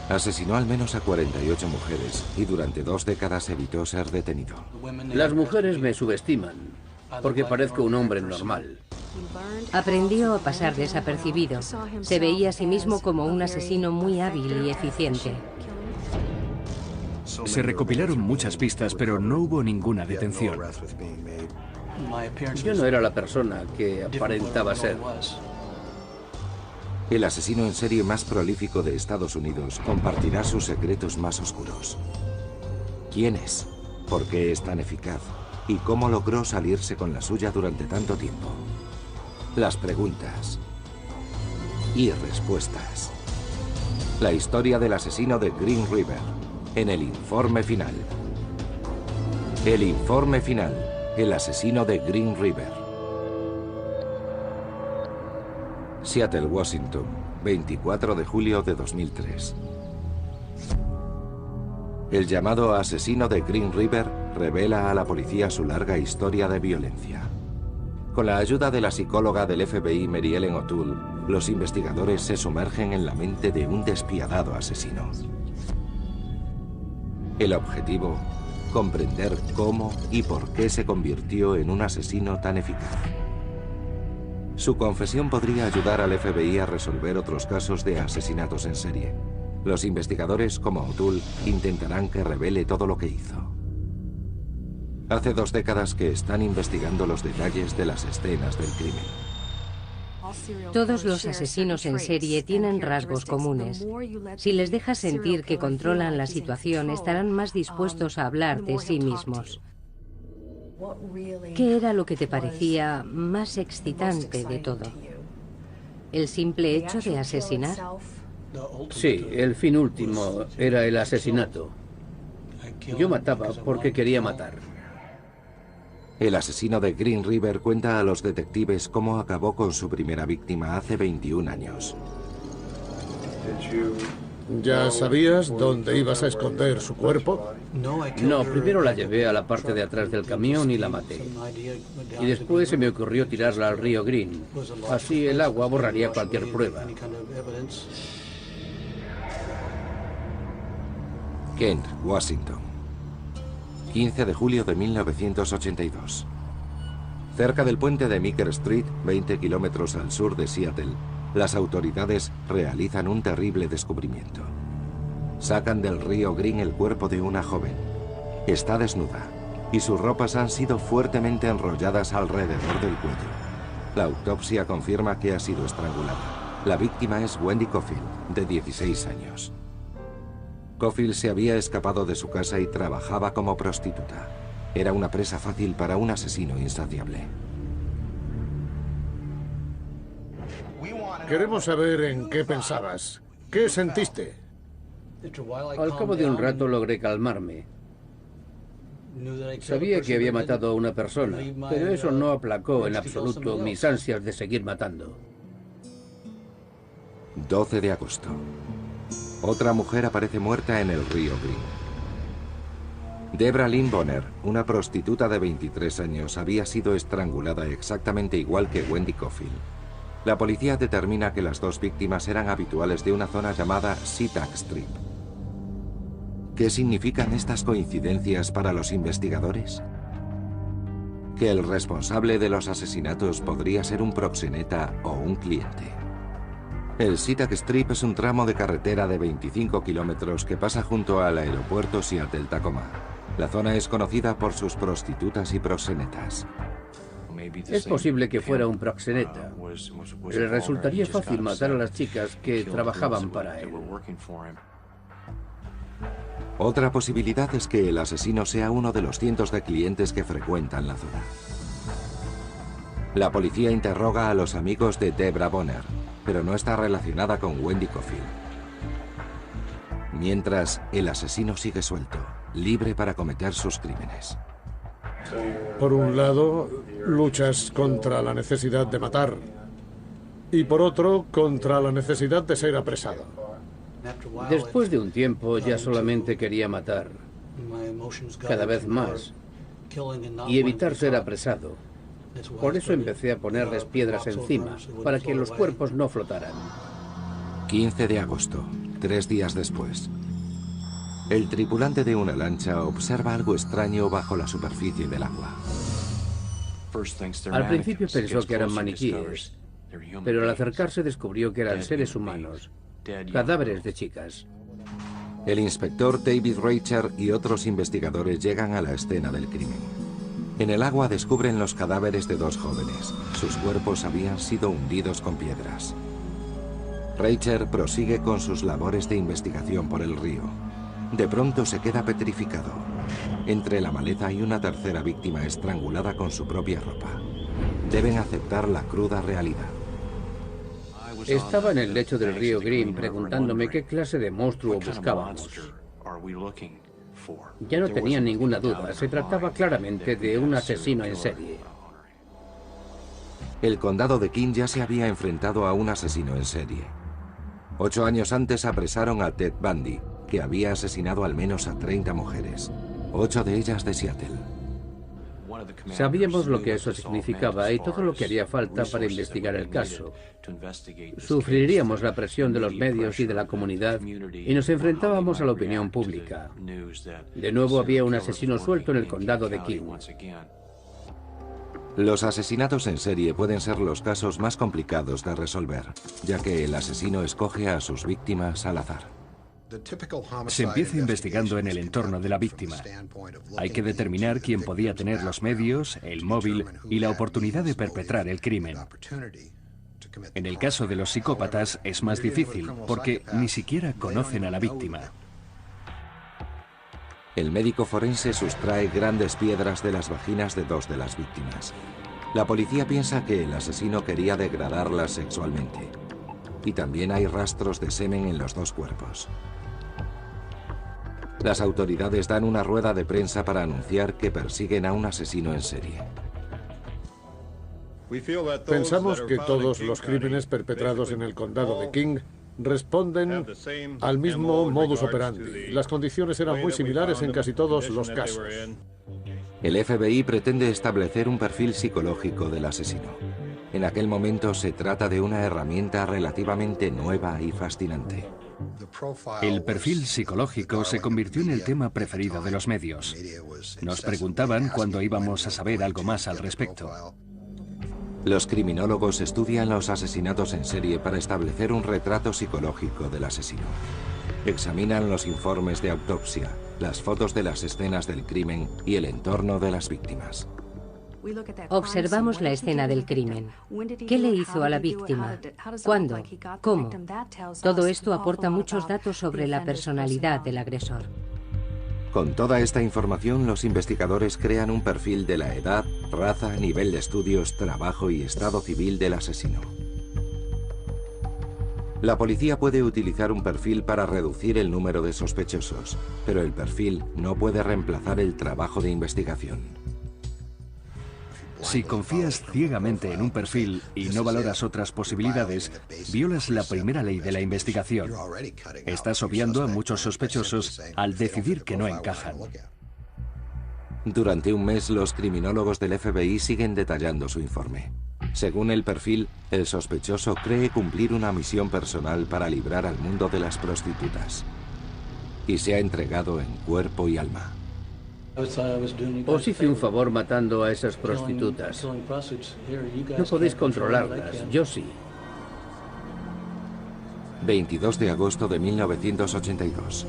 Asesinó al menos a 48 mujeres y durante 2 décadas evitó ser detenido. Las mujeres me subestiman porque parezco un hombre normal. Aprendió a pasar desapercibido. Se veía a sí mismo como un asesino muy hábil y eficiente. Se recopilaron muchas pistas, pero no hubo ninguna detención. Yo no era la persona que aparentaba ser. El asesino en serie más prolífico de Estados Unidos compartirá sus secretos más oscuros. ¿Quién es? ¿Por qué es tan eficaz? ¿Y cómo logró salirse con la suya durante tanto tiempo? Las preguntas y respuestas. La historia del asesino de Green River en el informe final. El informe final. El asesino de Green River. Seattle, Washington, 24 de julio de 2003. El llamado asesino de Green River revela a la policía su larga historia de violencia. Con la ayuda de la psicóloga del FBI Mary Ellen O'Toole, los investigadores se sumergen en la mente de un despiadado asesino. El objetivo: comprender cómo y por qué se convirtió en un asesino tan eficaz. Su confesión podría ayudar al FBI a resolver otros casos de asesinatos en serie. Los investigadores, como O'Toole, intentarán que revele todo lo que hizo. Hace 2 décadas que están investigando los detalles de las escenas del crimen. Todos los asesinos en serie tienen rasgos comunes. Si les dejas sentir que controlan la situación, estarán más dispuestos a hablar de sí mismos. ¿Qué era lo que te parecía más excitante de todo? ¿El simple hecho de asesinar? Sí, el fin último era el asesinato. Yo mataba porque quería matar. El asesino de Green River cuenta a los detectives cómo acabó con su primera víctima hace 21 años. ¿Ya sabías dónde ibas a esconder su cuerpo? No, primero la llevé a la parte de atrás del camión y la maté. Y después se me ocurrió tirarla al río Green. Así el agua borraría cualquier prueba. Kent, Washington. 15 de julio de 1982. Cerca del puente de Meeker Street, 20 kilómetros al sur de Seattle, las autoridades realizan un terrible descubrimiento. Sacan del río Green el cuerpo de una joven. Está desnuda y sus ropas han sido fuertemente enrolladas alrededor del cuello. La autopsia confirma que ha sido estrangulada. La víctima es Wendy Cofield, de 16 años. Cofield se había escapado de su casa y trabajaba como prostituta. Era una presa fácil para un asesino insaciable. Queremos saber en qué pensabas. ¿Qué sentiste? Al cabo de un rato logré calmarme. Sabía que había matado a una persona, pero eso no aplacó en absoluto mis ansias de seguir matando. 12 de agosto. Otra mujer aparece muerta en el río Green. Debra Lynn Bonner, una prostituta de 23 años, había sido estrangulada exactamente igual que Wendy Cofield. La policía determina que las 2 víctimas eran habituales de una zona llamada SeaTac Strip. ¿Qué significan estas coincidencias para los investigadores? Que el responsable de los asesinatos podría ser un proxeneta o un cliente. El SeaTac Strip es un tramo de carretera de 25 kilómetros que pasa junto al aeropuerto Seattle-Tacoma. La zona es conocida por sus prostitutas y proxenetas. Es posible que fuera un proxeneta. Le resultaría fácil matar a las chicas que trabajaban para él. Otra posibilidad es que el asesino sea uno de los cientos de clientes que frecuentan la zona. La policía interroga a los amigos de Debra Bonner, pero no está relacionada con Wendy Cofield. Mientras, el asesino sigue suelto, libre para cometer sus crímenes. Por un lado, luchas contra la necesidad de matar. Y por otro, contra la necesidad de ser apresado. Después de un tiempo ya solamente quería matar. Cada vez más. Y evitar ser apresado. Por eso empecé a ponerles piedras encima, para que los cuerpos no flotaran. 15 de agosto, 3 días después. El tripulante de una lancha observa algo extraño bajo la superficie del agua. Al principio pensó que eran maniquíes, pero al acercarse descubrió que eran seres humanos, cadáveres de chicas. El inspector David Reicher y otros investigadores llegan a la escena del crimen. En el agua descubren los cadáveres de 2 jóvenes. Sus cuerpos habían sido hundidos con piedras. Reicher prosigue con sus labores de investigación por el río. De pronto se queda petrificado. Entre la maleza hay una tercera víctima estrangulada con su propia ropa. Deben aceptar la cruda realidad. Estaba en el lecho del río Green preguntándome qué clase de monstruo buscábamos. Ya no tenía ninguna duda, se trataba claramente de un asesino en serie. El condado de King ya se había enfrentado a un asesino en serie. 8 años antes apresaron a Ted Bundy, que había asesinado al menos a 30 mujeres, 8 de ellas de Seattle. Sabíamos lo que eso significaba y todo lo que haría falta para investigar el caso. Sufriríamos la presión de los medios y de la comunidad y nos enfrentábamos a la opinión pública. De nuevo había un asesino suelto en el condado de King. Los asesinatos en serie pueden ser los casos más complicados de resolver, ya que el asesino escoge a sus víctimas al azar. Se empieza investigando en el entorno de la víctima. Hay que determinar quién podía tener los medios, el móvil y la oportunidad de perpetrar el crimen. En el caso de los psicópatas es más difícil, porque ni siquiera conocen a la víctima. El médico forense sustrae grandes piedras de las vaginas de 2 de las víctimas. La policía piensa que el asesino quería degradarlas sexualmente. Y también hay rastros de semen en los 2 cuerpos. Las autoridades dan una rueda de prensa para anunciar que persiguen a un asesino en serie. Pensamos que todos los crímenes perpetrados en el condado de King responden al mismo modus operandi. Las condiciones eran muy similares en casi todos los casos. El FBI pretende establecer un perfil psicológico del asesino. En aquel momento se trata de una herramienta relativamente nueva y fascinante. El perfil psicológico se convirtió en el tema preferido de los medios. Nos preguntaban cuándo íbamos a saber algo más al respecto. Los criminólogos estudian los asesinatos en serie para establecer un retrato psicológico del asesino. Examinan los informes de autopsia, las fotos de las escenas del crimen y el entorno de las víctimas. Observamos la escena del crimen. ¿Qué le hizo a la víctima? ¿Cuándo? ¿Cómo? Todo esto aporta muchos datos sobre la personalidad del agresor. Con toda esta información, los investigadores crean un perfil de la edad, raza, nivel de estudios, trabajo y estado civil del asesino. La policía puede utilizar un perfil para reducir el número de sospechosos, pero el perfil no puede reemplazar el trabajo de investigación. Si confías ciegamente en un perfil y no valoras otras posibilidades, violas la primera ley de la investigación. Estás obviando a muchos sospechosos al decidir que no encajan. Durante un mes, los criminólogos del FBI siguen detallando su informe. Según el perfil, el sospechoso cree cumplir una misión personal para librar al mundo de las prostitutas. Y se ha entregado en cuerpo y alma. Os hice un favor matando a esas prostitutas. No podéis controlarlas, yo sí. 22 de agosto de 1982.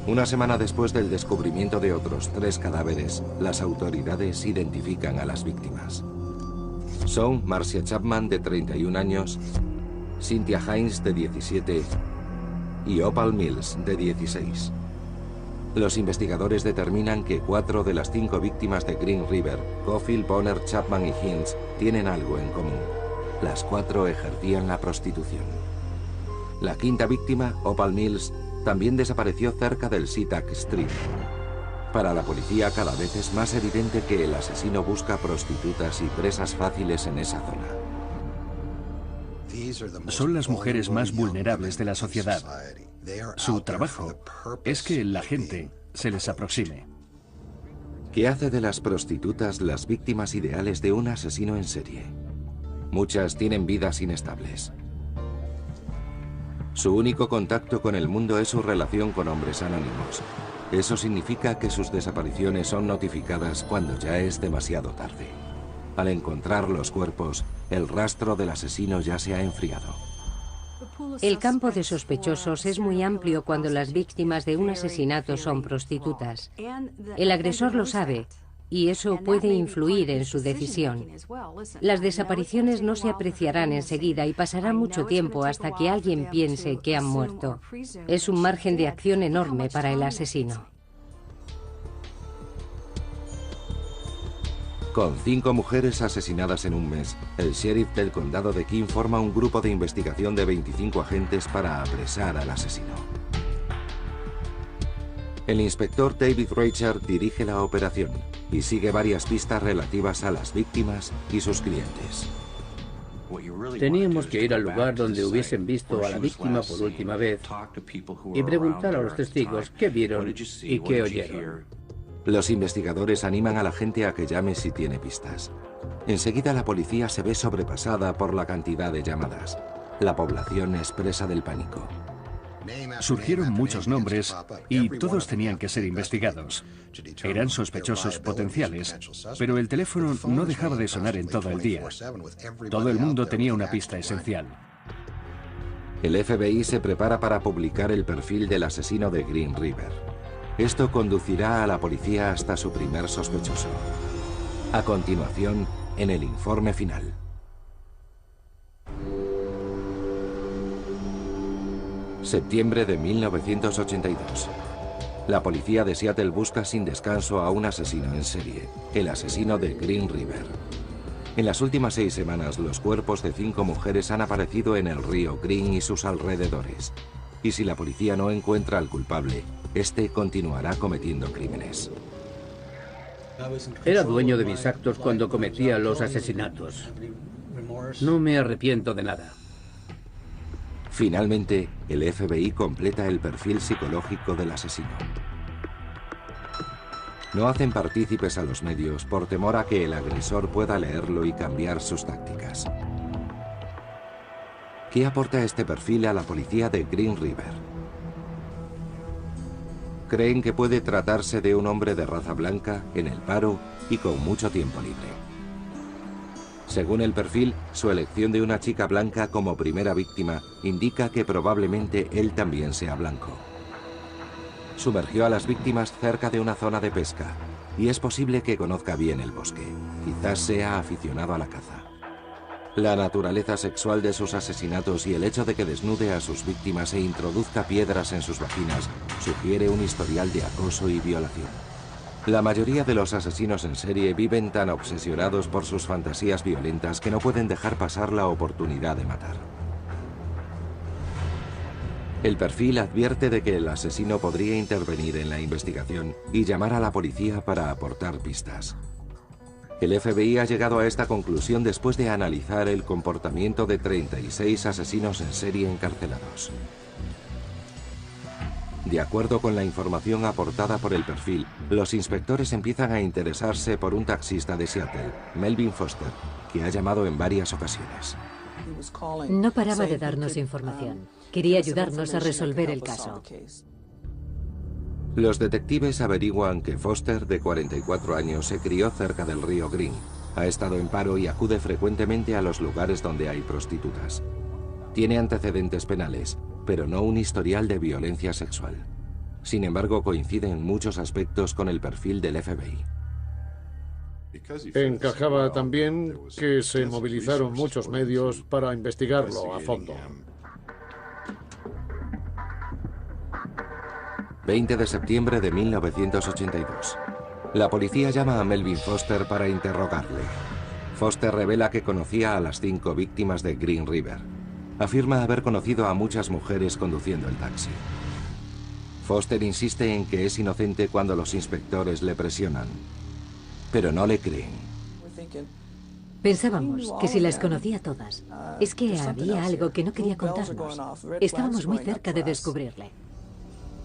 Una semana después del descubrimiento de otros 3 cadáveres, las autoridades identifican a las víctimas. Son Marcia Chapman, de 31 años, Cynthia Hines, de 17, y Opal Mills, de 16. Los investigadores determinan que 4 de las 5 víctimas de Green River, Cofield, Bonner, Chapman y Hines, tienen algo en común. Las 4 ejercían la prostitución. La 5ª víctima, Opal Mills, también desapareció cerca del SeaTac Street. Para la policía cada vez es más evidente que el asesino busca prostitutas y presas fáciles en esa zona. Son las mujeres más vulnerables de la sociedad. Su trabajo es que la gente se les aproxime. ¿Qué hace de las prostitutas las víctimas ideales de un asesino en serie? Muchas tienen vidas inestables. Su único contacto con el mundo es su relación con hombres anónimos. Eso significa que sus desapariciones son notificadas cuando ya es demasiado tarde. Al encontrar los cuerpos, el rastro del asesino ya se ha enfriado. El campo de sospechosos es muy amplio cuando las víctimas de un asesinato son prostitutas. El agresor lo sabe, y eso puede influir en su decisión. Las desapariciones no se apreciarán enseguida y pasará mucho tiempo hasta que alguien piense que han muerto. Es un margen de acción enorme para el asesino. Con 5 mujeres asesinadas en un mes, el sheriff del condado de King forma un grupo de investigación de 25 agentes para apresar al asesino. El inspector David Reichert dirige la operación y sigue varias pistas relativas a las víctimas y sus clientes. Teníamos que ir al lugar donde hubiesen visto a la víctima por última vez y preguntar a los testigos qué vieron y qué oyeron. Los investigadores animan a la gente a que llame si tiene pistas. Enseguida la policía se ve sobrepasada por la cantidad de llamadas. La población es presa del pánico. Surgieron muchos nombres y todos tenían que ser investigados. Eran sospechosos potenciales, pero el teléfono no dejaba de sonar en todo el día. Todo el mundo tenía una pista esencial. El FBI se prepara para publicar el perfil del asesino de Green River. Esto conducirá a la policía hasta su primer sospechoso. A continuación, en el informe final. Septiembre de 1982. La policía de Seattle busca sin descanso a un asesino en serie, el asesino de Green River. En las últimas 6 semanas, los cuerpos de 5 mujeres han aparecido en el río Green y sus alrededores. Y si la policía no encuentra al culpable, este continuará cometiendo crímenes. Era dueño de mis actos cuando cometía los asesinatos. No me arrepiento de nada. Finalmente, el FBI completa el perfil psicológico del asesino. No hacen partícipes a los medios por temor a que el agresor pueda leerlo y cambiar sus tácticas. ¿Qué aporta este perfil a la policía de Green River? Creen que puede tratarse de un hombre de raza blanca, en el paro y con mucho tiempo libre. Según el perfil, su elección de una chica blanca como primera víctima indica que probablemente él también sea blanco. Sumergió a las víctimas cerca de una zona de pesca y es posible que conozca bien el bosque. Quizás sea aficionado a la caza. La naturaleza sexual de sus asesinatos y el hecho de que desnude a sus víctimas e introduzca piedras en sus vaginas sugiere un historial de acoso y violación. La mayoría de los asesinos en serie viven tan obsesionados por sus fantasías violentas que no pueden dejar pasar la oportunidad de matar. El perfil advierte de que el asesino podría intervenir en la investigación y llamar a la policía para aportar pistas. El FBI ha llegado a esta conclusión después de analizar el comportamiento de 36 asesinos en serie encarcelados. De acuerdo con la información aportada por el perfil, los inspectores empiezan a interesarse por un taxista de Seattle, Melvin Foster, que ha llamado en varias ocasiones. No paraba de darnos información. Quería ayudarnos a resolver el caso. Los detectives averiguan que Foster, de 44 años, se crió cerca del río Green. Ha estado en paro y acude frecuentemente a los lugares donde hay prostitutas. Tiene antecedentes penales, pero no un historial de violencia sexual. Sin embargo, coincide en muchos aspectos con el perfil del FBI. Encajaba también que se movilizaron muchos medios para investigarlo a fondo. 20 de septiembre de 1982. La policía llama a Melvin Foster para interrogarle. Foster revela que conocía a las 5 víctimas de Green River. Afirma haber conocido a muchas mujeres conduciendo el taxi. Foster insiste en que es inocente cuando los inspectores le presionan, pero no le creen. Pensábamos que si las conocía todas, es que había algo que no quería contarnos. Estábamos muy cerca de descubrirle.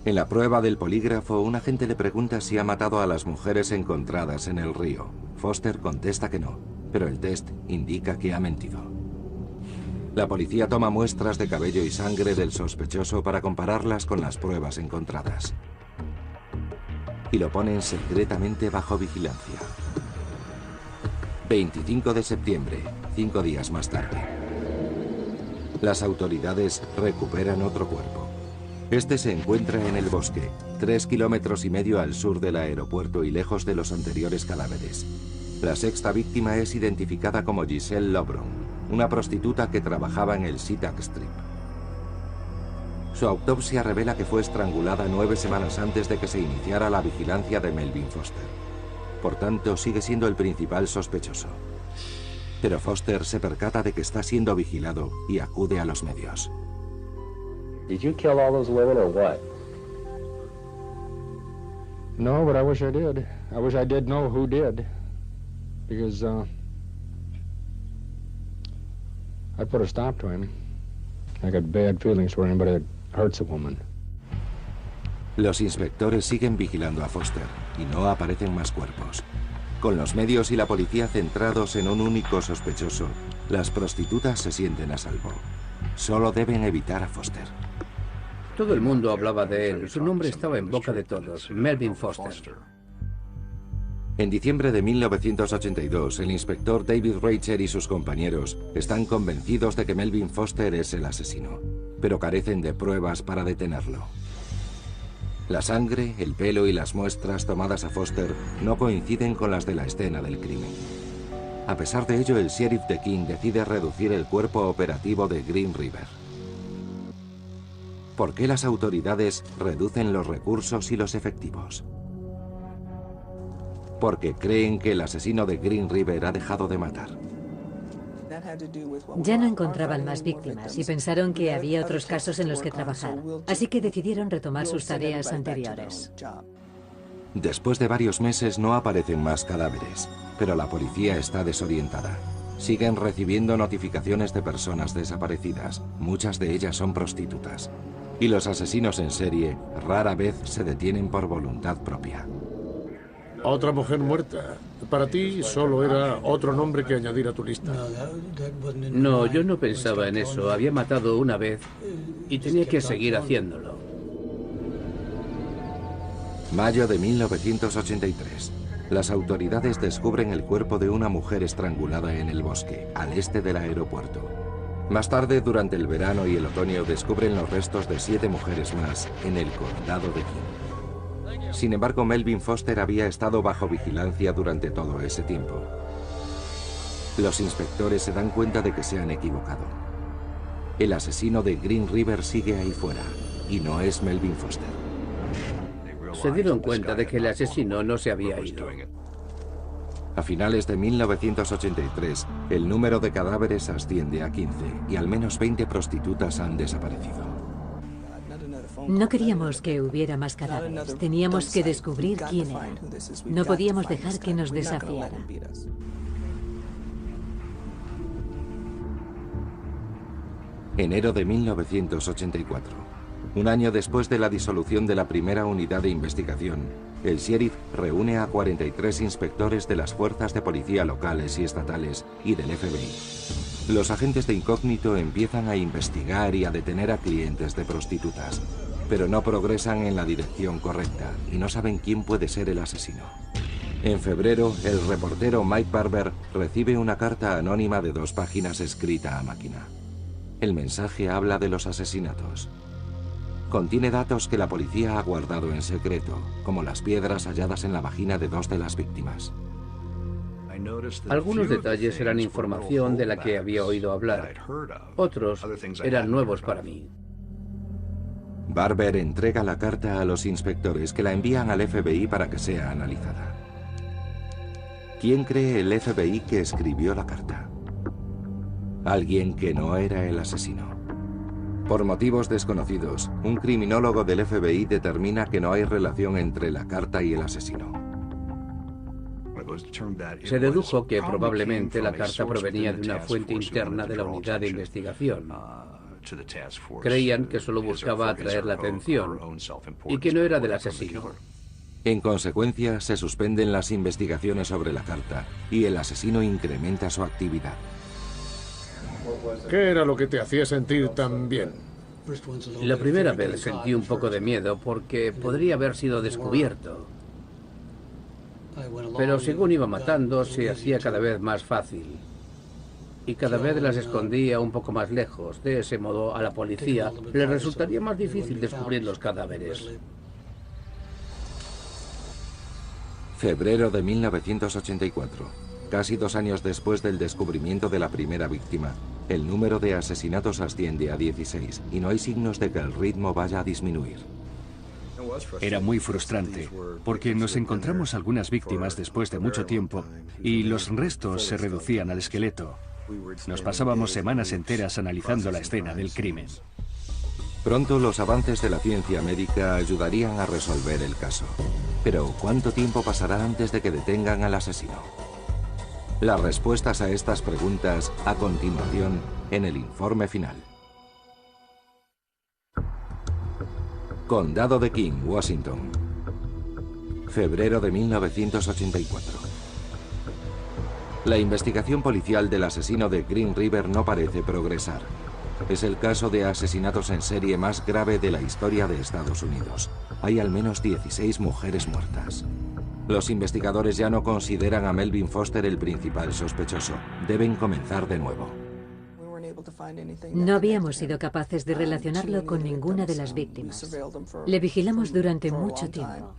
En la prueba del polígrafo, un agente le pregunta si ha matado a las mujeres encontradas en el río. Foster contesta que no, pero el test indica que ha mentido. La policía toma muestras de cabello y sangre del sospechoso para compararlas con las pruebas encontradas. Y lo ponen secretamente bajo vigilancia. 25 de septiembre, 5 días más tarde. Las autoridades recuperan otro cuerpo. Este se encuentra en el bosque, 3,5 kilómetros al sur del aeropuerto y lejos de los anteriores cadáveres. La sexta víctima es identificada como Giselle Lobron, una prostituta que trabajaba en el SeaTac Strip. Su autopsia revela que fue estrangulada 9 semanas antes de que se iniciara la vigilancia de Melvin Foster. Por tanto, sigue siendo el principal sospechoso. Pero Foster se percata de que está siendo vigilado y acude a los medios. Did you kill all those women or what? No, but I wish I did. I wish I did know who did. Because I put a stop to him. I got bad feelings for anybody that hurts a woman. Los inspectores siguen vigilando a Foster y no aparecen más cuerpos. Con los medios y la policía centrados en un único sospechoso, las prostitutas se sienten a salvo. Solo deben evitar a Foster. Todo el mundo hablaba de él. Su nombre estaba en boca de todos. Melvin Foster. En diciembre de 1982, el inspector David Reicher y sus compañeros están convencidos de que Melvin Foster es el asesino, pero carecen de pruebas para detenerlo. La sangre, el pelo y las muestras tomadas a Foster no coinciden con las de la escena del crimen. A pesar de ello, el sheriff de King decide reducir el cuerpo operativo de Green River. ¿Por qué las autoridades reducen los recursos y los efectivos? Porque creen que el asesino de Green River ha dejado de matar. Ya no encontraban más víctimas y pensaron que había otros casos en los que trabajar. Así que decidieron retomar sus tareas anteriores. Después de varios meses no aparecen más cadáveres, pero la policía está desorientada. Siguen recibiendo notificaciones de personas desaparecidas, muchas de ellas son prostitutas. Y los asesinos en serie rara vez se detienen por voluntad propia. Otra mujer muerta. Para ti solo era otro nombre que añadir a tu lista. No, yo no pensaba en eso. Había matado una vez y tenía que seguir haciéndolo. Mayo de 1983. Las autoridades descubren el cuerpo de una mujer estrangulada en el bosque, al este del aeropuerto. Más tarde, durante el verano y el otoño, descubren los restos de 7 mujeres más en el condado de King. Sin embargo, Melvin Foster había estado bajo vigilancia durante todo ese tiempo. Los inspectores se dan cuenta de que se han equivocado. El asesino de Green River sigue ahí fuera, y no es Melvin Foster. Se dieron cuenta de que el asesino no se había ido. A finales de 1983, el número de cadáveres asciende a 15 y al menos 20 prostitutas han desaparecido. No queríamos que hubiera más cadáveres. Teníamos que descubrir quién era. No podíamos dejar que nos desafiara. Enero de 1984. Un año después de la disolución de la primera unidad de investigación, el sheriff reúne a 43 inspectores de las fuerzas de policía locales y estatales y del FBI. Los agentes de incógnito empiezan a investigar y a detener a clientes de prostitutas, pero no progresan en la dirección correcta y no saben quién puede ser el asesino. En febrero, el reportero Mike Barber recibe una carta anónima de 2 páginas escrita a máquina. El mensaje habla de los asesinatos. Contiene datos que la policía ha guardado en secreto, como las piedras halladas en la vagina de 2 de las víctimas. Algunos detalles eran información de la que había oído hablar. Otros eran nuevos para mí. Barber entrega la carta a los inspectores que la envían al FBI para que sea analizada. ¿Quién cree el FBI que escribió la carta? Alguien que no era el asesino. Por motivos desconocidos, un criminólogo del FBI determina que no hay relación entre la carta y el asesino. Se dedujo que probablemente la carta provenía de una fuente interna de la unidad de investigación. Creían que solo buscaba atraer la atención y que no era del asesino. En consecuencia, se suspenden las investigaciones sobre la carta y el asesino incrementa su actividad. ¿Qué era lo que te hacía sentir tan bien? La primera vez sentí un poco de miedo porque podría haber sido descubierto. Pero según iba matando, se hacía cada vez más fácil. Y cada vez las escondía un poco más lejos. De ese modo, a la policía le resultaría más difícil descubrir los cadáveres. Febrero de 1984. Casi 2 años después del descubrimiento de la primera víctima, el número de asesinatos asciende a 16 y no hay signos de que el ritmo vaya a disminuir. Era muy frustrante, porque nos encontramos algunas víctimas después de mucho tiempo y los restos se reducían al esqueleto. Nos pasábamos semanas enteras analizando la escena del crimen. Pronto los avances de la ciencia médica ayudarían a resolver el caso. Pero ¿cuánto tiempo pasará antes de que detengan al asesino? Las respuestas a estas preguntas a continuación en el informe final. Condado de King, Washington. Febrero de 1984. La investigación policial del asesino de Green River no parece progresar. Es el caso de asesinatos en serie más grave de la historia de Estados Unidos. Hay al menos 16 mujeres muertas. Los investigadores ya no consideran a Melvin Foster el principal sospechoso. Deben comenzar de nuevo. No habíamos sido capaces de relacionarlo con ninguna de las víctimas. Le vigilamos durante mucho tiempo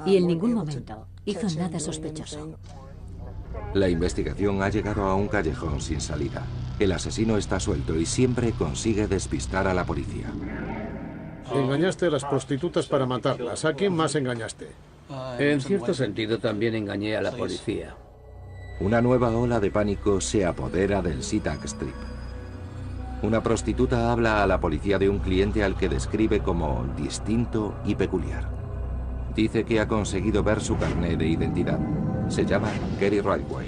y en ningún momento hizo nada sospechoso. La investigación ha llegado a un callejón sin salida. El asesino está suelto y siempre consigue despistar a la policía. Engañaste a las prostitutas para matarlas. ¿A quién más engañaste? En cierto sentido, también engañé a la policía. Una nueva ola de pánico se apodera del SeaTac Strip. Una prostituta habla a la policía de un cliente al que describe como distinto y peculiar. Dice que ha conseguido ver su carné de identidad. Se llama Gary Ridgway.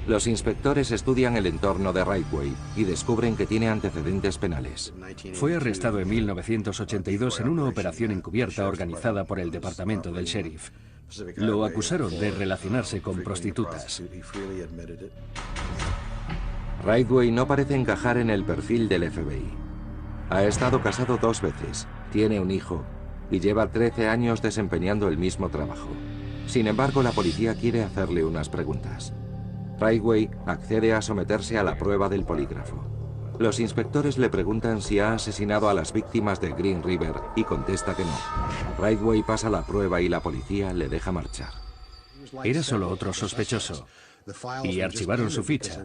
Los inspectores estudian el entorno de Ridgway y descubren que tiene antecedentes penales. Fue arrestado en 1982 en una operación encubierta organizada por el departamento del sheriff. Lo acusaron de relacionarse con prostitutas. Ridgway no parece encajar en el perfil del FBI. Ha estado casado 2 veces, tiene un hijo y lleva 13 años desempeñando el mismo trabajo. Sin embargo, la policía quiere hacerle unas preguntas. Ridgway accede a someterse a la prueba del polígrafo. Los inspectores le preguntan si ha asesinado a las víctimas de Green River y contesta que no. Ridgway pasa la prueba y la policía le deja marchar. Era solo otro sospechoso y archivaron su ficha.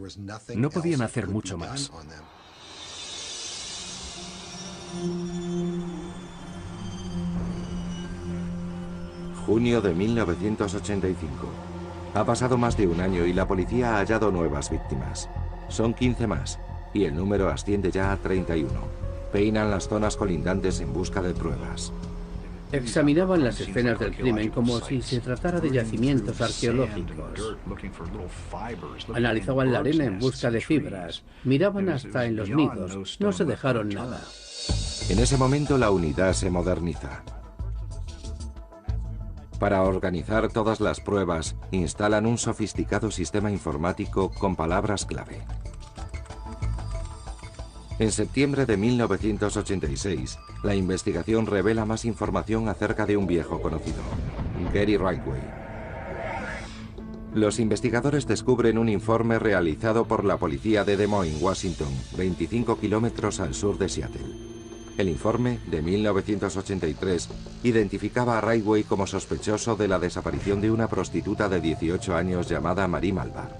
No podían hacer mucho más. Junio de 1985. Ha pasado más de un año y la policía ha hallado nuevas víctimas. Son 15 más y el número asciende ya a 31. Peinan las zonas colindantes en busca de pruebas. Examinaban las escenas del crimen como si se tratara de yacimientos arqueológicos. Analizaban la arena en busca de fibras. Miraban hasta en los nidos. No se dejaron nada. En ese momento la unidad se moderniza. Para organizar todas las pruebas, instalan un sofisticado sistema informático con palabras clave. En septiembre de 1986, la investigación revela más información acerca de un viejo conocido, Gary Ridgway. Los investigadores descubren un informe realizado por la policía de Des Moines, Washington, 25 kilómetros al sur de Seattle. El informe, de 1983, identificaba a Ridgway como sospechoso de la desaparición de una prostituta de 18 años llamada Marie Malvar.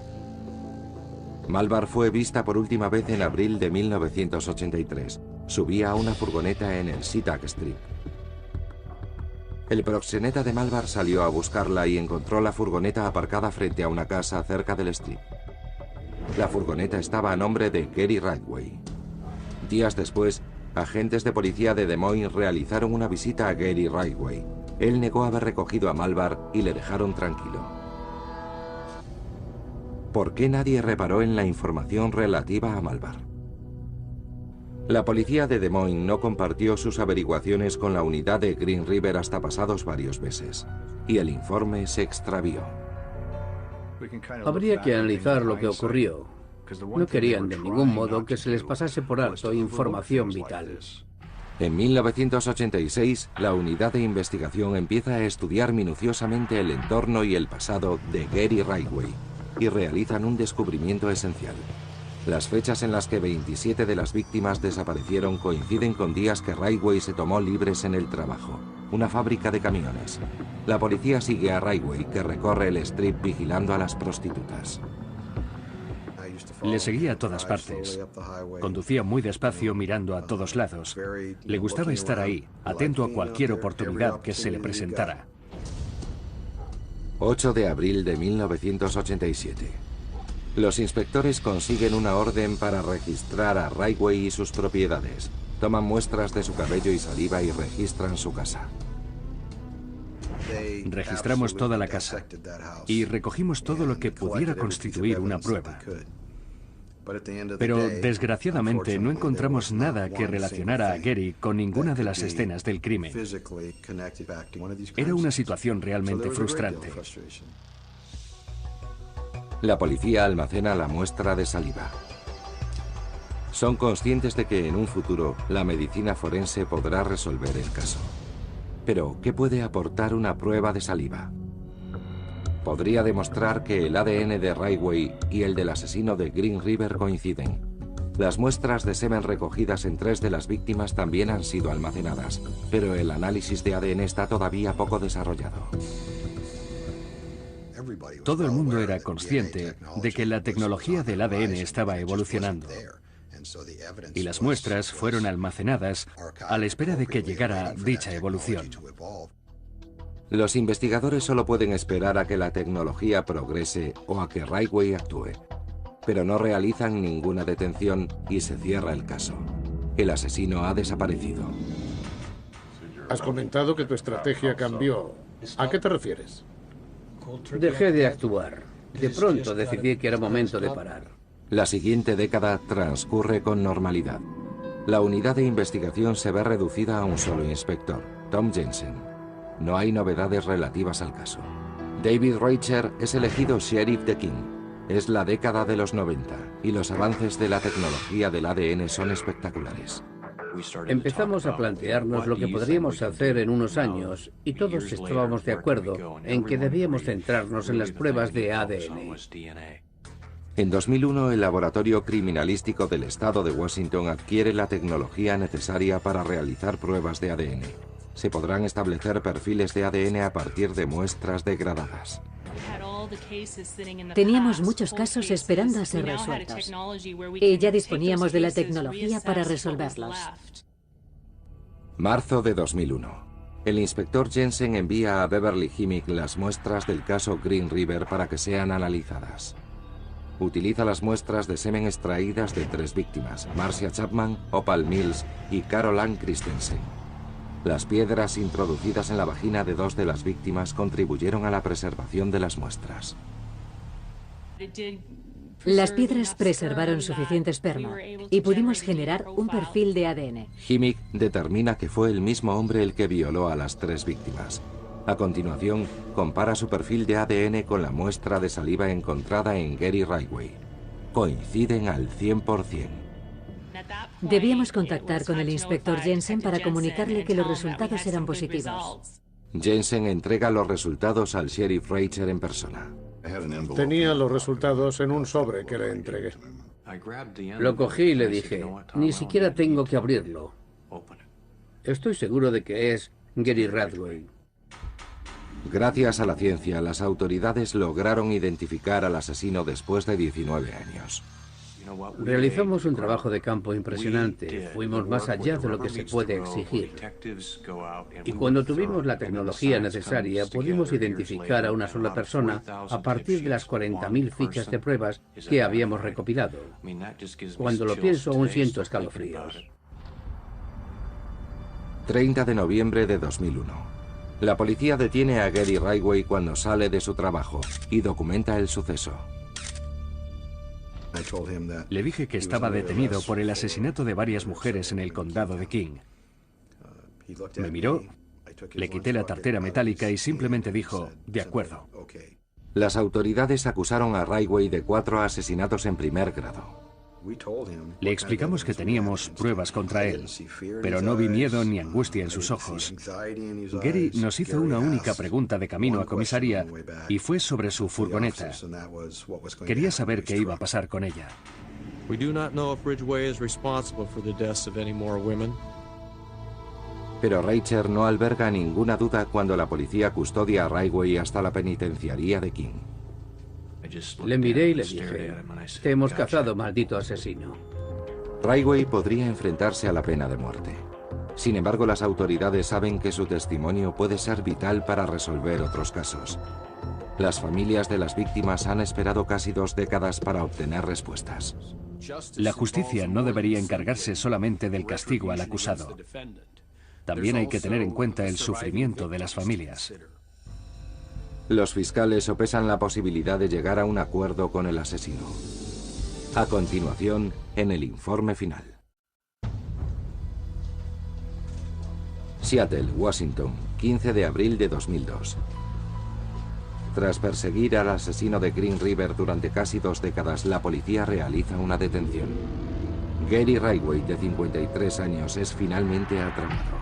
Malvar fue vista por última vez en abril de 1983. Subía a una furgoneta en el SeaTac Strip. El proxeneta de Malvar salió a buscarla y encontró la furgoneta aparcada frente a una casa cerca del Strip. La furgoneta estaba a nombre de Gary Ridgway. Días después, agentes de policía de Des Moines realizaron una visita a Gary Ridgway. Él negó haber recogido a Malvar y le dejaron tranquilo. ¿Por qué nadie reparó en la información relativa a Malvar? La policía de Des Moines no compartió sus averiguaciones con la unidad de Green River hasta pasados varios meses, y el informe se extravió. Habría que analizar lo que ocurrió. No querían de ningún modo que se les pasase por alto información vital. En 1986, la unidad de investigación empieza a estudiar minuciosamente el entorno y el pasado de Gary Ridgway y realizan un descubrimiento esencial. Las fechas en las que 27 de las víctimas desaparecieron coinciden con días que Ridgway se tomó libres en el trabajo, una fábrica de camiones. La policía sigue a Ridgway, que recorre el strip vigilando a las prostitutas. Le seguía a todas partes. Conducía muy despacio mirando a todos lados. Le gustaba estar ahí, atento a cualquier oportunidad que se le presentara. 8 de abril de 1987. Los inspectores consiguen una orden para registrar a Ridgway y sus propiedades. Toman muestras de su cabello y saliva y registran su casa. Registramos toda la casa y recogimos todo lo que pudiera constituir una prueba. Pero desgraciadamente no encontramos nada que relacionara a Gary con ninguna de las escenas del crimen. Era una situación realmente frustrante. La policía almacena la muestra de saliva. Son conscientes de que en un futuro la medicina forense podrá resolver el caso. Pero, ¿qué puede aportar una prueba de saliva? Podría demostrar que el ADN de Ridgway y el del asesino de Green River coinciden. Las muestras de semen recogidas en 3 de las víctimas también han sido almacenadas, pero el análisis de ADN está todavía poco desarrollado. Todo el mundo era consciente de que la tecnología del ADN estaba evolucionando, y las muestras fueron almacenadas a la espera de que llegara dicha evolución. Los investigadores solo pueden esperar a que la tecnología progrese o a que Ridgway actúe, pero no realizan ninguna detención y se cierra el caso. El asesino ha desaparecido. Has comentado que tu estrategia cambió. ¿A qué te refieres? Dejé de actuar. De pronto decidí que era momento de parar. La siguiente década transcurre con normalidad. La unidad de investigación se ve reducida a un solo inspector, Tom Jensen. No hay novedades relativas al caso. David Reicher es elegido sheriff de King. Es la década de los 90 y los avances de la tecnología del ADN son espectaculares. Empezamos a plantearnos lo que podríamos hacer en unos años y todos estábamos de acuerdo en que debíamos centrarnos en las pruebas de ADN. En 2001, el Laboratorio Criminalístico del Estado de Washington adquiere la tecnología necesaria para realizar pruebas de ADN. Se podrán establecer perfiles de ADN a partir de muestras degradadas. Teníamos muchos casos esperando a ser resueltos y ya disponíamos de la tecnología para resolverlos. Marzo de 2001. El inspector Jensen envía a Beverly Himmick las muestras del caso Green River para que sean analizadas. Utiliza las muestras de semen extraídas de 3 víctimas, Marcia Chapman, Opal Mills y Carol Ann Christensen. Las piedras introducidas en la vagina de 2 de las víctimas contribuyeron a la preservación de las muestras. Las piedras preservaron suficiente esperma y pudimos generar un perfil de ADN. Himmick determina que fue el mismo hombre el que violó a las 3 víctimas. A continuación, compara su perfil de ADN con la muestra de saliva encontrada en Gary Ridgway. Coinciden al 100%. Debíamos contactar con el inspector Jensen para comunicarle que los resultados eran positivos. Jensen entrega los resultados al sheriff Reicher en persona. Tenía los resultados en un sobre que le entregué. Lo cogí y le dije, ni siquiera tengo que abrirlo. Estoy seguro de que es Gary Ridgway. Gracias a la ciencia, las autoridades lograron identificar al asesino después de 19 años. Realizamos un trabajo de campo impresionante. Fuimos más allá de lo que se puede exigir. Y cuando tuvimos la tecnología necesaria, pudimos identificar a una sola persona a partir de las 40.000 fichas de pruebas que habíamos recopilado. Cuando lo pienso, aún siento escalofríos. 30 de noviembre de 2001. La policía detiene a Gary Ridgway cuando sale de su trabajo y documenta el suceso. Le dije que estaba detenido por el asesinato de varias mujeres en el condado de King. Me miró, le quité la tartera metálica y simplemente dijo, de acuerdo. Las autoridades acusaron a Ridgway de 4 asesinatos en primer grado. Le explicamos que teníamos pruebas contra él, pero no vi miedo ni angustia en sus ojos. Gary nos hizo una única pregunta de camino a comisaría y fue sobre su furgoneta. Quería saber qué iba a pasar con ella. Pero Rachel no alberga ninguna duda cuando la policía custodia a Ridgway hasta la penitenciaría de King. Le miré y le dije: te hemos cazado, maldito asesino. Ridgway podría enfrentarse a la pena de muerte. Sin embargo, las autoridades saben que su testimonio puede ser vital para resolver otros casos. Las familias de las víctimas han esperado casi 2 décadas para obtener respuestas. La justicia no debería encargarse solamente del castigo al acusado. También hay que tener en cuenta el sufrimiento de las familias. Los fiscales sopesan la posibilidad de llegar a un acuerdo con el asesino. A continuación, en el informe final. Seattle, Washington, 15 de abril de 2002. Tras perseguir al asesino de Green River durante casi 2 décadas, la policía realiza una detención. Gary Ridgway, de 53 años, es finalmente atrapado.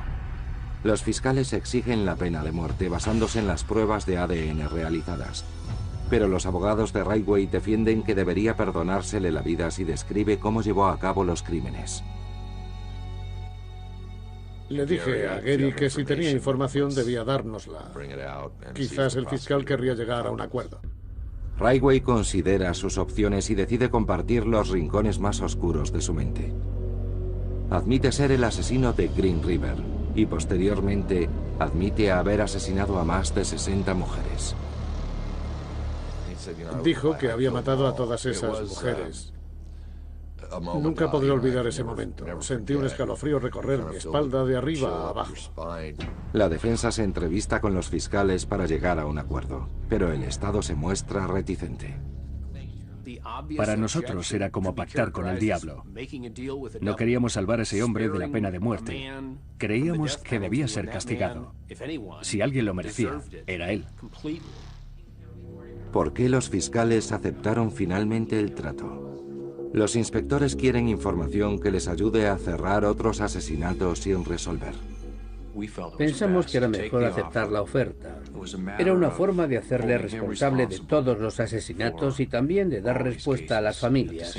Los fiscales exigen la pena de muerte basándose en las pruebas de ADN realizadas. Pero los abogados de Ridgway defienden que debería perdonársele la vida si describe cómo llevó a cabo los crímenes. Le dije a Gary que si tenía información debía dárnosla. Quizás el fiscal querría llegar a un acuerdo. Ridgway considera sus opciones y decide compartir los rincones más oscuros de su mente. Admite ser el asesino de Green River y posteriormente admite haber asesinado a más de 60 mujeres. Dijo que había matado a todas esas mujeres. Nunca podré olvidar ese momento. Sentí un escalofrío recorrer mi espalda de arriba a abajo. La defensa se entrevista con los fiscales para llegar a un acuerdo, pero el Estado se muestra reticente. Para nosotros era como pactar con el diablo. No queríamos salvar a ese hombre de la pena de muerte. Creíamos que debía ser castigado. Si alguien lo merecía, era él. ¿Por qué los fiscales aceptaron finalmente el trato? Los inspectores quieren información que les ayude a cerrar otros asesinatos sin resolver. Pensamos que era mejor aceptar la oferta. Era una forma de hacerle responsable de todos los asesinatos y también de dar respuesta a las familias.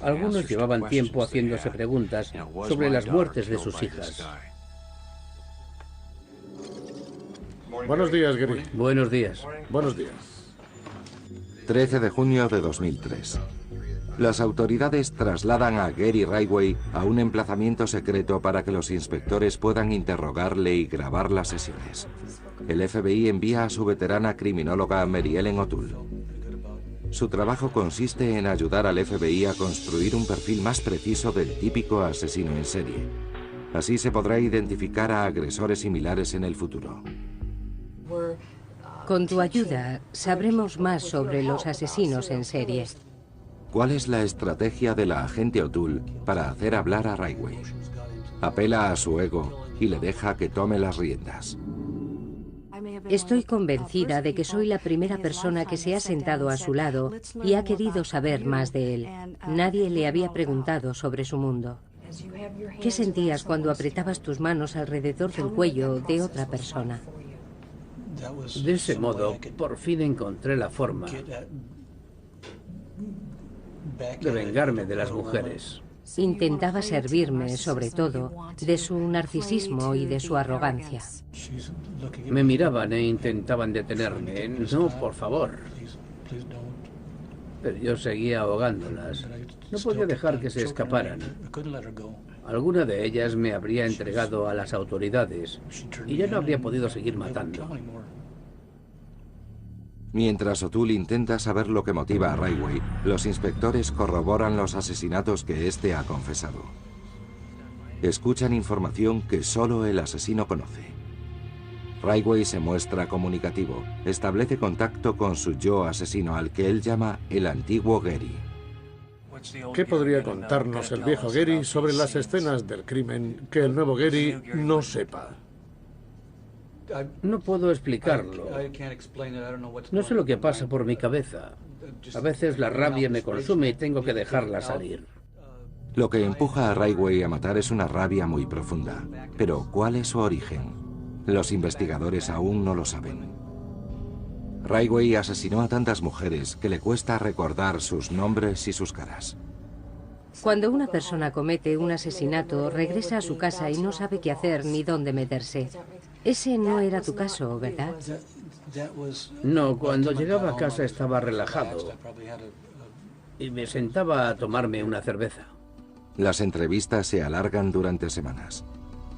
Algunos llevaban tiempo haciéndose preguntas sobre las muertes de sus hijas. Buenos días, Gary. Buenos días. Buenos días. 13 de junio de 2003. Las autoridades trasladan a Gary Ridgway a un emplazamiento secreto para que los inspectores puedan interrogarle y grabar las sesiones. El FBI envía a su veterana criminóloga Mary Ellen O'Toole. Su trabajo consiste en ayudar al FBI a construir un perfil más preciso del típico asesino en serie. Así se podrá identificar a agresores similares en el futuro. Con tu ayuda, sabremos más sobre los asesinos en serie. ¿Cuál es la estrategia de la agente O'Toole para hacer hablar a Ridgway? Apela a su ego y le deja que tome las riendas. Estoy convencida de que soy la primera persona que se ha sentado a su lado y ha querido saber más de él. Nadie le había preguntado sobre su mundo. ¿Qué sentías cuando apretabas tus manos alrededor del cuello de otra persona? De ese modo, por fin encontré la forma de vengarme de las mujeres. Intentaba servirme, sobre todo, de su narcisismo y de su arrogancia. Me miraban e intentaban detenerme. No, por favor. Pero yo seguía ahogándolas. No podía dejar que se escaparan. Alguna de ellas me habría entregado a las autoridades y ya no habría podido seguir matando. Mientras O'Toole intenta saber lo que motiva a Ridgway, los inspectores corroboran los asesinatos que éste ha confesado. Escuchan información que solo el asesino conoce. Ridgway se muestra comunicativo, establece contacto con su yo asesino al que él llama el antiguo Gary. ¿Qué podría contarnos el viejo Gary sobre las escenas del crimen que el nuevo Gary no sepa? No puedo explicarlo. No sé lo que pasa por mi cabeza. A veces la rabia me consume y tengo que dejarla salir. Lo que empuja a Ridgway a matar es una rabia muy profunda. Pero, ¿cuál es su origen? Los investigadores aún no lo saben. Ridgway asesinó a tantas mujeres que le cuesta recordar sus nombres y sus caras. Cuando una persona comete un asesinato, regresa a su casa y no sabe qué hacer ni dónde meterse. Ese no era tu caso, ¿verdad? No, cuando llegaba a casa estaba relajado y me sentaba a tomarme una cerveza. Las entrevistas se alargan durante semanas.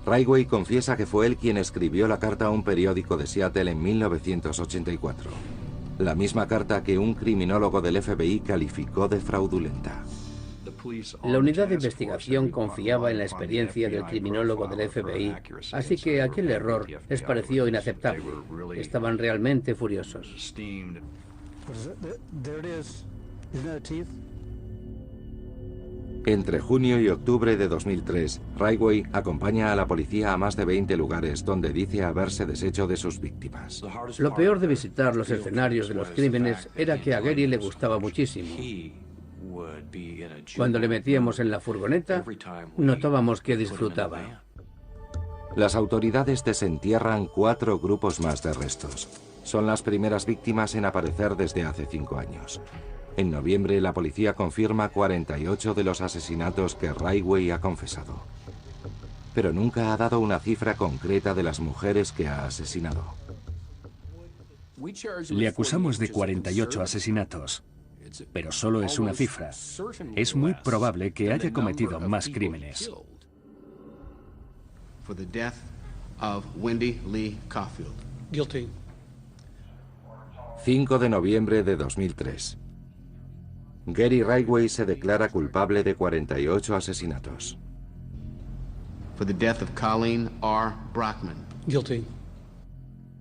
Ridgway confiesa que fue él quien escribió la carta a un periódico de Seattle en 1984. La misma carta que un criminólogo del FBI calificó de fraudulenta. La unidad de investigación confiaba en la experiencia del criminólogo del FBI, así que aquel error les pareció inaceptable. Estaban realmente furiosos. Entre junio y octubre de 2003, Ridgway acompaña a la policía a más de 20 lugares donde dice haberse deshecho de sus víctimas. Lo peor de visitar los escenarios de los crímenes era que a Gary le gustaba muchísimo. Cuando le metíamos en la furgoneta, notábamos que disfrutaba. Las autoridades desentierran 4 grupos más de restos. Son las primeras víctimas en aparecer desde hace 5 años. En noviembre, la policía confirma 48 de los asesinatos que Ridgway ha confesado. Pero nunca ha dado una cifra concreta de las mujeres que ha asesinado. Le acusamos de 48 asesinatos, pero solo es una cifra. Es muy probable que haya cometido más crímenes. 5 de noviembre de 2003. Gary Ridgway se declara culpable de 48 asesinatos.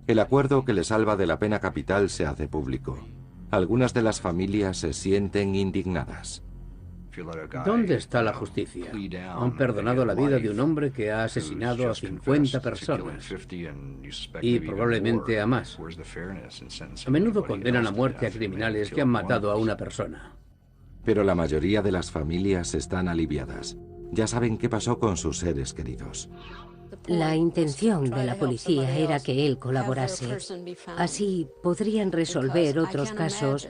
El acuerdo que le salva de la pena capital se hace público. Algunas de las familias se sienten indignadas. ¿Dónde está la justicia? Han perdonado la vida de un hombre que ha asesinado a 50 personas y probablemente a más. A menudo condenan a muerte a criminales que han matado a una persona. Pero la mayoría de las familias están aliviadas. Ya saben qué pasó con sus seres queridos. La intención de la policía era que él colaborase. Así podrían resolver otros casos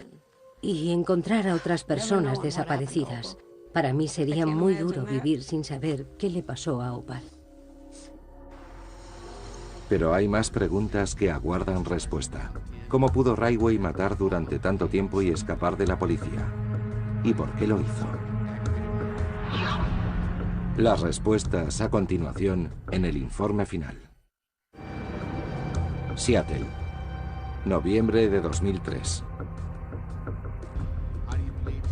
y encontrar a otras personas desaparecidas. Para mí sería muy duro vivir sin saber qué le pasó a Opal. Pero hay más preguntas que aguardan respuesta. ¿Cómo pudo Ridgway matar durante tanto tiempo y escapar de la policía? ¿Y por qué lo hizo? Las respuestas a continuación en el informe final. Seattle, noviembre de 2003.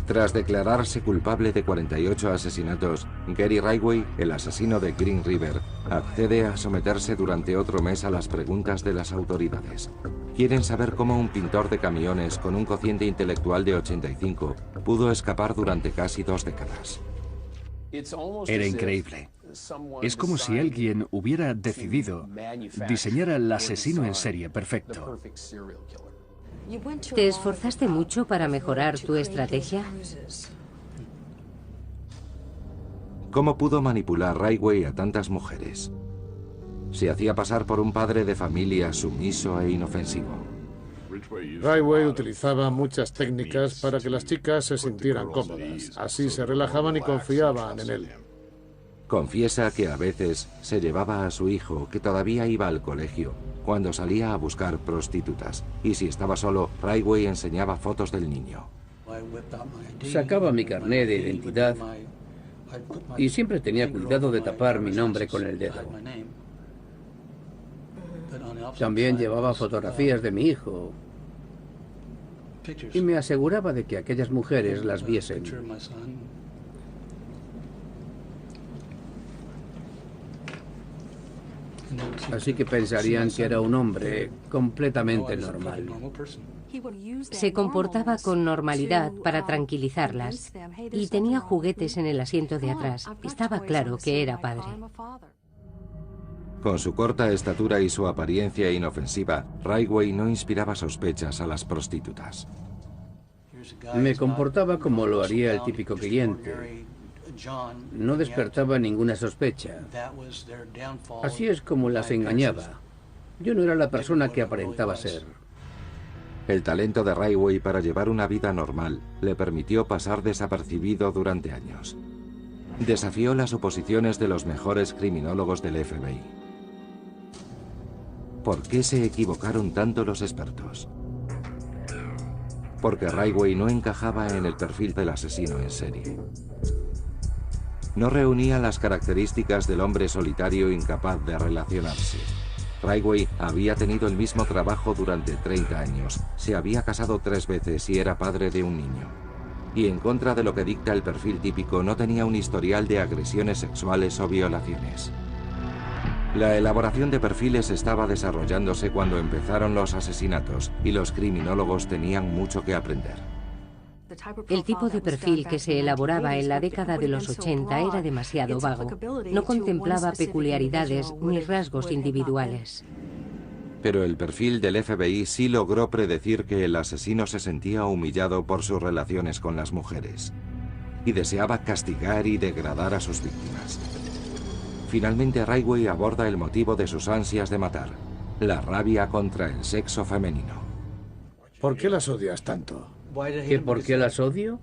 Tras declararse culpable de 48 asesinatos, Gary Ridgway, el asesino de Green River, accede a someterse durante otro mes a las preguntas de las autoridades. Quieren saber cómo un pintor de camiones con un cociente intelectual de 85 pudo escapar durante casi 2 décadas. Era increíble. Es como si alguien hubiera decidido diseñar al asesino en serie perfecto. ¿Te esforzaste mucho para mejorar tu estrategia? ¿Cómo pudo manipular Ridgway a tantas mujeres? Se hacía pasar por un padre de familia sumiso e inofensivo. Ridgway utilizaba muchas técnicas para que las chicas se sintieran cómodas. Así se relajaban y confiaban en él. Confiesa que a veces se llevaba a su hijo, que todavía iba al colegio, cuando salía a buscar prostitutas. Y si estaba solo, Ridgway enseñaba fotos del niño. Sacaba mi carné de identidad y siempre tenía cuidado de tapar mi nombre con el dedo. También llevaba fotografías de mi hijo y me aseguraba de que aquellas mujeres las viesen. Así que pensarían que era un hombre completamente normal. Se comportaba con normalidad para tranquilizarlas y tenía juguetes en el asiento de atrás. Estaba claro que era padre. Con su corta estatura y su apariencia inofensiva, Ridgway no inspiraba sospechas a las prostitutas. Me comportaba como lo haría el típico cliente. No despertaba ninguna sospecha. Así es como las engañaba. Yo no era la persona que aparentaba ser. El talento de Ridgway para llevar una vida normal le permitió pasar desapercibido durante años. Desafió las suposiciones de los mejores criminólogos del FBI. ¿Por qué se equivocaron tanto los expertos? Porque Ridgway no encajaba en el perfil del asesino en serie. No reunía las características del hombre solitario incapaz de relacionarse. Ridgway había tenido el mismo trabajo durante 30 años, se había casado 3 veces y era padre de un niño. Y en contra de lo que dicta el perfil típico, no tenía un historial de agresiones sexuales o violaciones. La elaboración de perfiles estaba desarrollándose cuando empezaron los asesinatos y los criminólogos tenían mucho que aprender. El tipo de perfil que se elaboraba en la década de los 80 era demasiado vago. No contemplaba peculiaridades ni rasgos individuales. Pero el perfil del FBI sí logró predecir que el asesino se sentía humillado por sus relaciones con las mujeres y deseaba castigar y degradar a sus víctimas. Finalmente, Ridgway aborda el motivo de sus ansias de matar: la rabia contra el sexo femenino. ¿Por qué las odias tanto? ¿Que por qué las odio?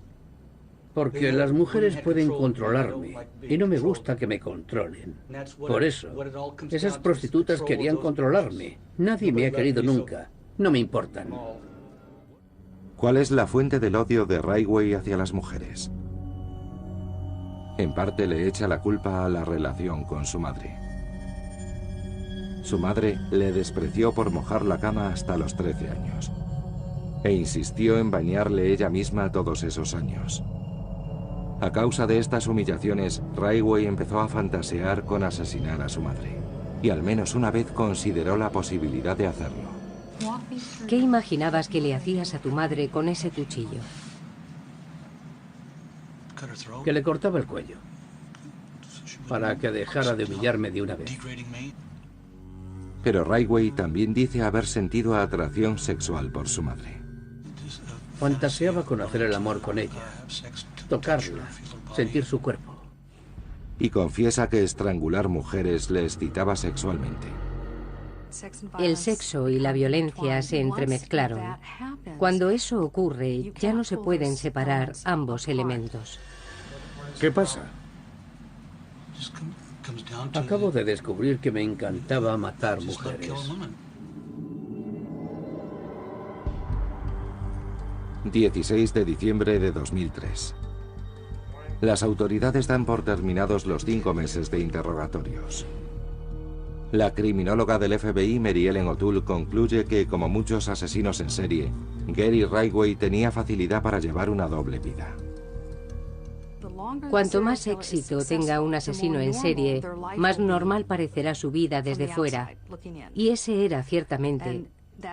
Porque las mujeres pueden controlarme y no me gusta que me controlen. Por eso, esas prostitutas querían controlarme. Nadie me ha querido nunca. No me importan. ¿Cuál es la fuente del odio de Ridgway hacia las mujeres? En parte le echa la culpa a la relación con su madre. Su madre le despreció por mojar la cama hasta los 13 años. E insistió en bañarle ella misma todos esos años. A causa de estas humillaciones, Ridgway empezó a fantasear con asesinar a su madre. Y al menos una vez consideró la posibilidad de hacerlo. ¿Qué imaginabas que le hacías a tu madre con ese cuchillo? Que le cortaba el cuello, para que dejara de humillarme de una vez. Pero Ridgway también dice haber sentido atracción sexual por su madre. Fantaseaba con hacer el amor con ella, tocarla, sentir su cuerpo. Y confiesa que estrangular mujeres le excitaba sexualmente. El sexo y la violencia se entremezclaron. Cuando eso ocurre, ya no se pueden separar ambos elementos. ¿Qué pasa? Acabo de descubrir que me encantaba matar mujeres. 16 de diciembre de 2003. Las autoridades dan por terminados los 5 meses de interrogatorios. La criminóloga del FBI, Mary Ellen O'Toole, concluye que, como muchos asesinos en serie, Gary Ridgway tenía facilidad para llevar una doble vida. Cuanto más éxito tenga un asesino en serie, más normal parecerá su vida desde fuera. Y ese era, ciertamente,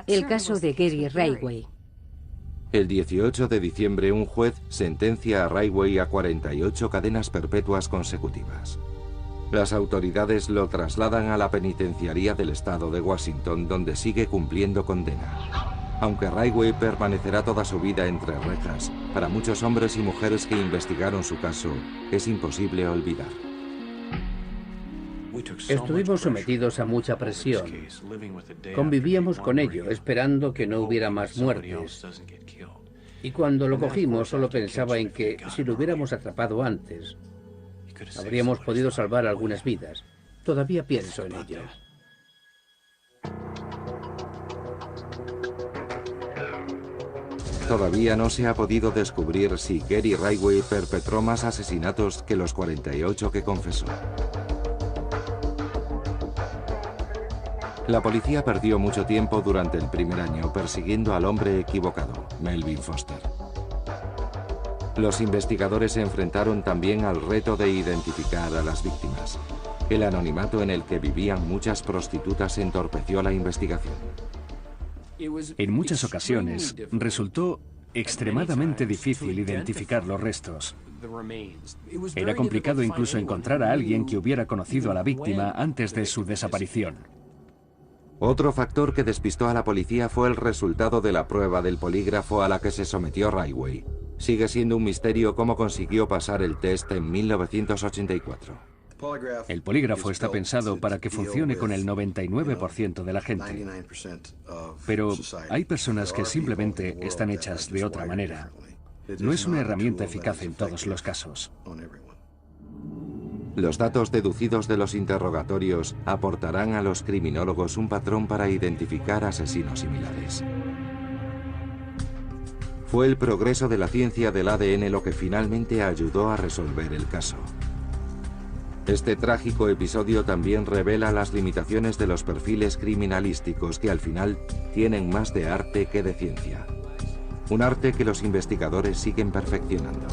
el caso de Gary Ridgway. El 18 de diciembre, un juez sentencia a Ridgway a 48 cadenas perpetuas consecutivas. Las autoridades lo trasladan a la penitenciaría del estado de Washington, donde sigue cumpliendo condena. Aunque Ridgway permanecerá toda su vida entre rejas, para muchos hombres y mujeres que investigaron su caso, es imposible olvidar. Estuvimos sometidos a mucha presión. Convivíamos con ello, esperando que no hubiera más muertes. Y cuando lo cogimos, solo pensaba en que, si lo hubiéramos atrapado antes, habríamos podido salvar algunas vidas. Todavía pienso en ello. Todavía no se ha podido descubrir si Gary Ridgway perpetró más asesinatos que los 48 que confesó. La policía perdió mucho tiempo durante el primer año persiguiendo al hombre equivocado, Melvin Foster. Los investigadores se enfrentaron también al reto de identificar a las víctimas. El anonimato en el que vivían muchas prostitutas entorpeció la investigación. En muchas ocasiones resultó extremadamente difícil identificar los restos. Era complicado incluso encontrar a alguien que hubiera conocido a la víctima antes de su desaparición. Otro factor que despistó a la policía fue el resultado de la prueba del polígrafo a la que se sometió Ridgway. Sigue siendo un misterio cómo consiguió pasar el test en 1984. El polígrafo está pensado para que funcione con el 99% de la gente. Pero hay personas que simplemente están hechas de otra manera. No es una herramienta eficaz en todos los casos. Los datos deducidos de los interrogatorios aportarán a los criminólogos un patrón para identificar asesinos similares. Fue el progreso de la ciencia del ADN lo que finalmente ayudó a resolver el caso. Este trágico episodio también revela las limitaciones de los perfiles criminalísticos que al final tienen más de arte que de ciencia. Un arte que los investigadores siguen perfeccionando.